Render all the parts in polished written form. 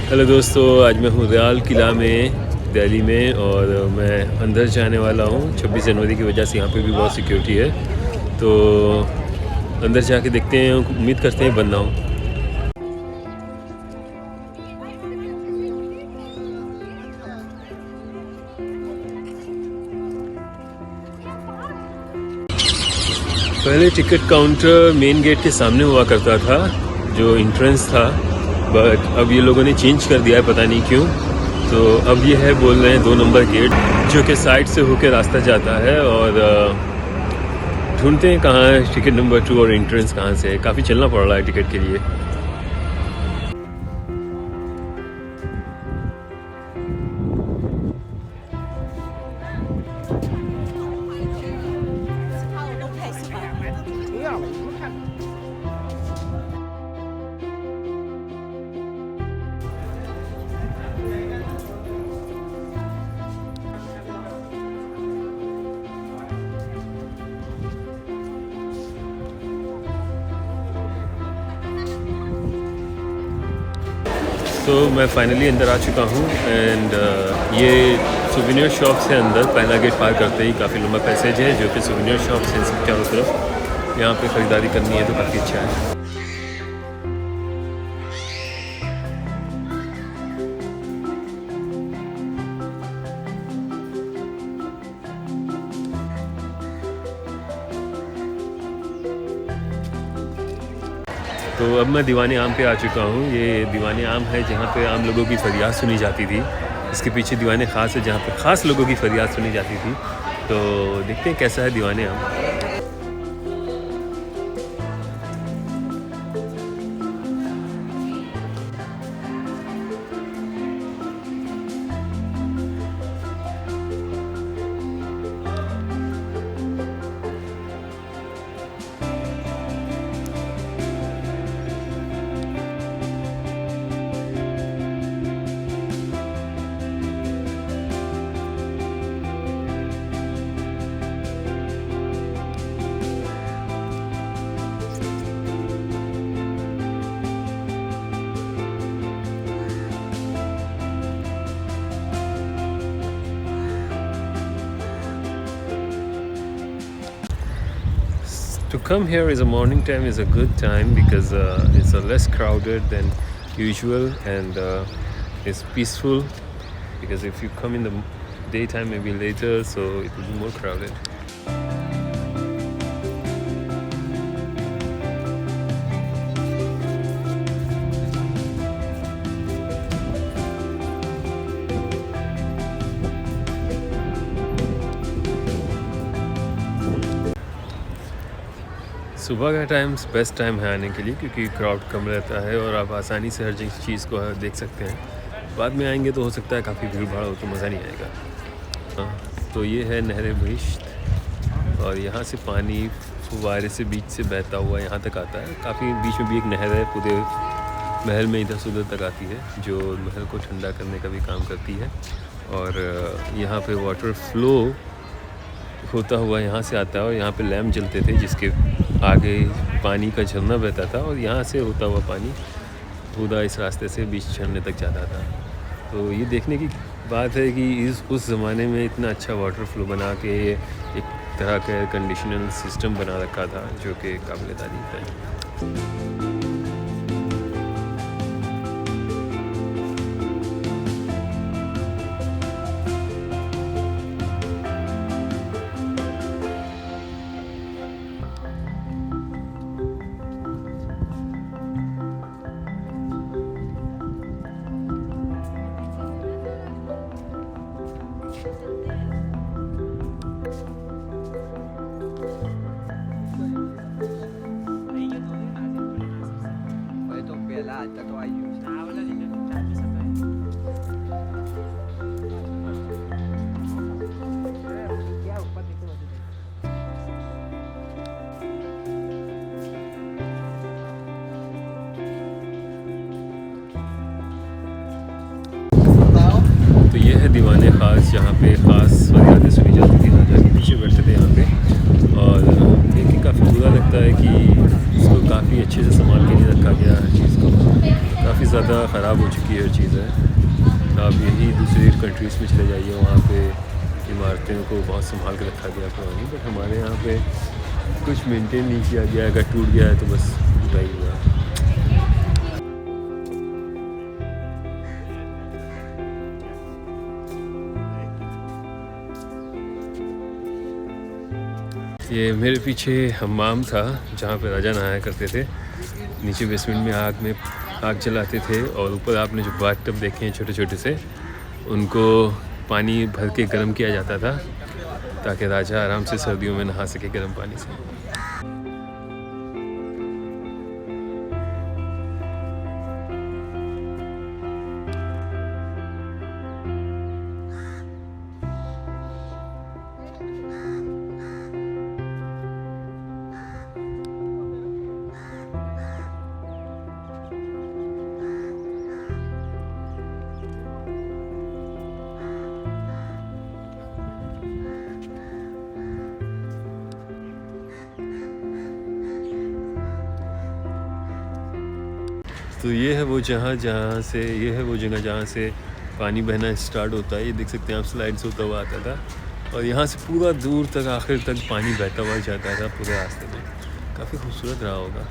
Hello दोस्तों, आज मैं हूँ रियाल किला में दिल्ली में और मैं अंदर जाने वाला हूँ। 26 जनवरी की वजह से यहाँ पे भी बहुत सिक्योरिटी है, तो अंदर जाके देखते हैं। उम्मीद करते हैं बंद ना हो। पहले टिकट काउंटर मेन गेट के सामने हुआ करता था, जो एंट्रेंस था, बट अब ये लोगों ने चेंज कर दिया है, पता नहीं क्यों। तो अब ये है, बोल रहे हैं 2 नंबर गेट, जो कि साइड से होकर रास्ता जाता है। और ढूंढते हैं कहाँ है टिकट नंबर 2 और एंट्रेंस कहाँ से है। काफ़ी चलना पड़ रहा है टिकट के लिए। तो मैं फाइनली अंदर आ चुका हूँ एंड ये सुवेनियर शॉप्स है अंदर। पहला गेट पार करते ही काफ़ी लंबा पैसेज है, जो कि सुवेनियर शॉप्स हैं सब चारों तरफ। यहाँ पे ख़रीदारी करनी है तो काफ़ी अच्छा है। तो अब मैं दीवाने आम पे आ चुका हूँ। ये दीवाने आम है जहाँ पे आम लोगों की फरियाद सुनी जाती थी। इसके पीछे दीवाने ख़ास है जहाँ पे ख़ास लोगों की फरियाद सुनी जाती थी। तो देखते हैं कैसा है दीवाने आम। To come here is a morning time is a good time because it's less crowded than usual and it's peaceful. Because if you come in the daytime, maybe later, so it will be more crowded. सुबह का time best time है आने के लिए, क्योंकि crowd कम रहता है और आप आसानी से हर चीज़ को देख सकते हैं। बाद में आएंगे तो हो सकता है काफ़ी भीड़ भाड़ हो तो मज़ा नहीं आएगा। तो ये है नहर बहिश्त और यहाँ से पानी फुवारे से बीच से बहता हुआ यहाँ तक आता है। काफ़ी बीच में भी एक नहर है, पूरे महल में इधर से उधर तक आती है, जो महल को ठंडा करने का भी काम करती है। और यहाँ पे वाटर फ्लो होता हुआ यहाँ से आता है और यहाँ पे लैम्प जलते थे जिसके आगे पानी का झरना बहता था और यहाँ से होता हुआ पानी पूरा इस रास्ते से बीच झरने तक जाता था। तो ये देखने की बात है कि उस ज़माने में इतना अच्छा वाटर फ्लो बना के एक तरह का कंडीशनल सिस्टम बना रखा था, जो कि काबिल तारीफ़ है। दीवाने ख़ास, जहाँ पे ख़ास फरियादें सुनी जाती थी, राजा के पीछे बैठते थे यहाँ पे। और देख के काफ़ी बुरा लगता है कि उसको काफ़ी अच्छे से संभाल के नहीं रखा गया हर चीज़ को, काफ़ी ज़्यादा ख़राब हो चुकी है हर चीज़ है। आप यही दूसरी कंट्रीज़ में चले जाइए, वहाँ पे इमारतों को बहुत संभाल के रखा गया पुरानी, बट हमारे यहाँ पे कुछ मेंटेन नहीं किया गया। अगर टूट गया है तो बस टूटा ही हुआ है। ये मेरे पीछे हम्माम था जहाँ पे राजा नहाया करते थे। नीचे बेसमेंट में आग जलाते थे और ऊपर आपने जो बाथ टब देखे हैं छोटे छोटे से, उनको पानी भर के गर्म किया जाता था ताकि राजा आराम से सर्दियों में नहा सके गर्म पानी से। तो ये है वो जगह जहाँ से पानी बहना स्टार्ट होता है। ये देख सकते हैं आप, स्लाइड्स होता हुआ आता था और यहाँ से पूरा दूर तक आखिर तक पानी बहता हुआ जाता था पूरे रास्ते में। काफ़ी खूबसूरत रहा होगा।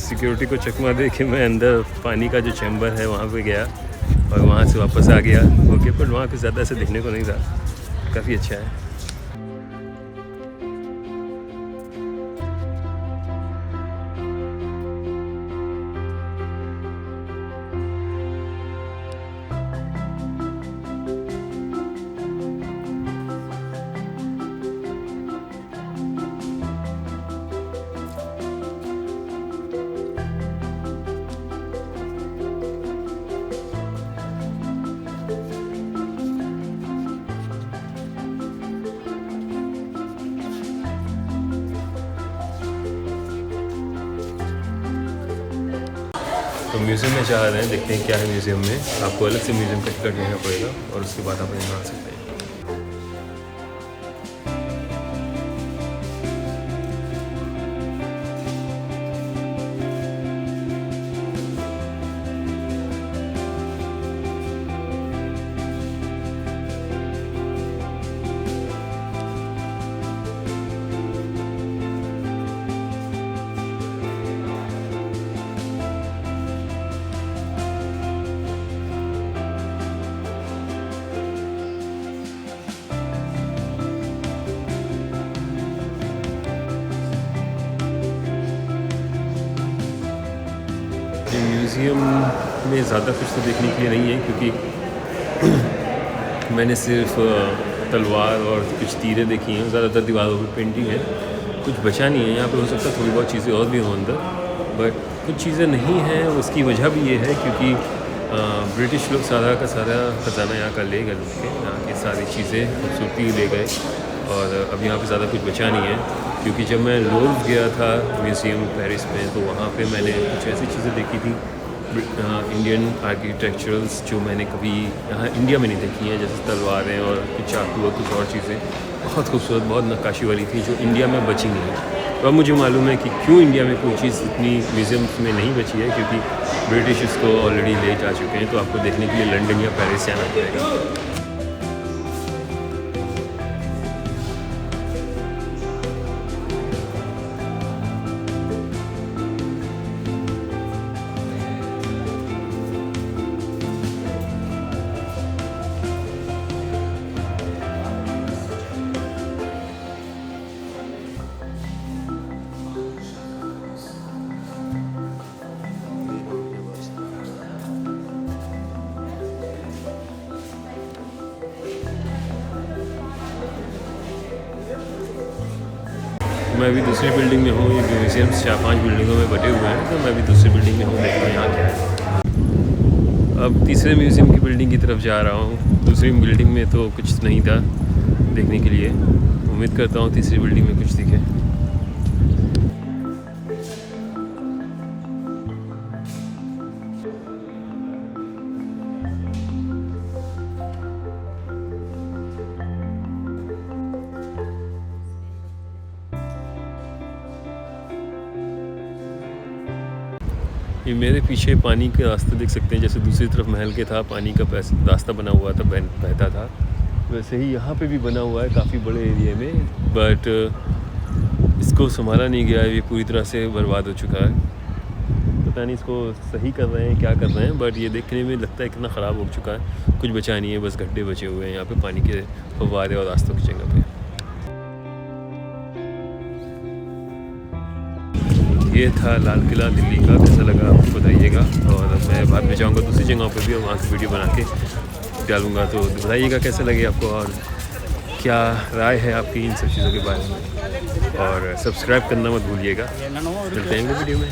सिक्योरिटी को चकमा दे के मैं अंदर पानी का जो चैम्बर है वहाँ पे गया और वहाँ से वापस आ गया। ओके, पर वहाँ पे ज़्यादा ऐसे दिखने को नहीं था। काफ़ी अच्छा है। तो म्यूज़ियम में जा रहे हैं, देखते हैं क्या है म्यूज़ियम में। आपको अलग से म्यूज़ियम का टिकट लेना पड़ेगा और उसके बाद आप यहाँ आ सकते हैं। म्यूज़ियम में ज़्यादा कुछ तो देखने के लिए नहीं है, क्योंकि मैंने सिर्फ तलवार और कुछ तीरें देखी हैं। ज़्यादातर दीवारों पर पेंटिंग है, कुछ बचा नहीं है। यहाँ पे हो सकता है थोड़ी बहुत चीज़ें और भी हों अंदर, बट कुछ चीज़ें नहीं हैं। उसकी वजह भी ये है क्योंकि ब्रिटिश लोग सारा का सारा ख़जाना यहाँ का ले गए, लोग के यहाँ की सारी चीज़ें खूबसूरती ले गए और अब यहाँ पे ज़्यादा कुछ बचा नहीं है। क्योंकि जब मैं लोव्र गया था म्यूज़ियम पेरिस में, तो वहाँ पे मैंने कुछ ऐसी चीज़ें देखी थी इंडियन आर्किटेक्चरल्स जो मैंने कभी यहाँ इंडिया में नहीं देखी हैं, जैसे तलवारें और कुछ चाकू और कुछ और चीज़ें बहुत खूबसूरत, बहुत नक्काशी वाली थी जो इंडिया में बची नहीं है। तो अब मुझे मालूम है कि क्यों इंडिया में कोई चीज़ इतनी म्यूज़ियम्स में नहीं बची है, क्योंकि ब्रिटिश इसको ऑलरेडी ले जा चुके हैं। तो आपको देखने के लिए लंदन या पेरिस जाना पड़ेगा। मैं अभी दूसरी बिल्डिंग में हूँ। ये म्यूज़ियम्स 4-5 बिल्डिंगों में बटे हुए हैं, तो मैं अभी दूसरी बिल्डिंग में हूँ। देखता हूँ यहाँ क्या है। अब तीसरे म्यूज़ियम की बिल्डिंग की तरफ जा रहा हूँ। दूसरी बिल्डिंग में तो कुछ नहीं था देखने के लिए। उम्मीद करता हूँ तीसरी बिल्डिंग में कुछ दिखे। ये मेरे पीछे पानी के रास्ते देख सकते हैं। जैसे दूसरी तरफ महल के था, पानी का रास्ता बना हुआ था, बहता था, वैसे ही यहाँ पे भी बना हुआ है काफ़ी बड़े एरिया में। बट इसको संभाला नहीं गया है, ये पूरी तरह से बर्बाद हो चुका है। पता नहीं इसको सही कर रहे हैं क्या कर रहे हैं, बट ये देखने में लगता है कितना ख़राब हो चुका है। कुछ बचा नहीं है, बस गड्ढे बचे हुए हैं यहाँ पे पानी के फव्वारे और रास्तों की जगह पे। ये था लाल किला दिल्ली का। कैसा लगा आपको बताइएगा, और मैं बाद में जाऊँगा दूसरी जगहों पर भी और वहाँ की वीडियो बना के डालूँगा, तो बताइएगा कैसे लगे आपको और क्या राय है आपकी इन सब चीज़ों के बारे में। और सब्सक्राइब करना मत भूलिएगा। मिलते हैं वीडियो में।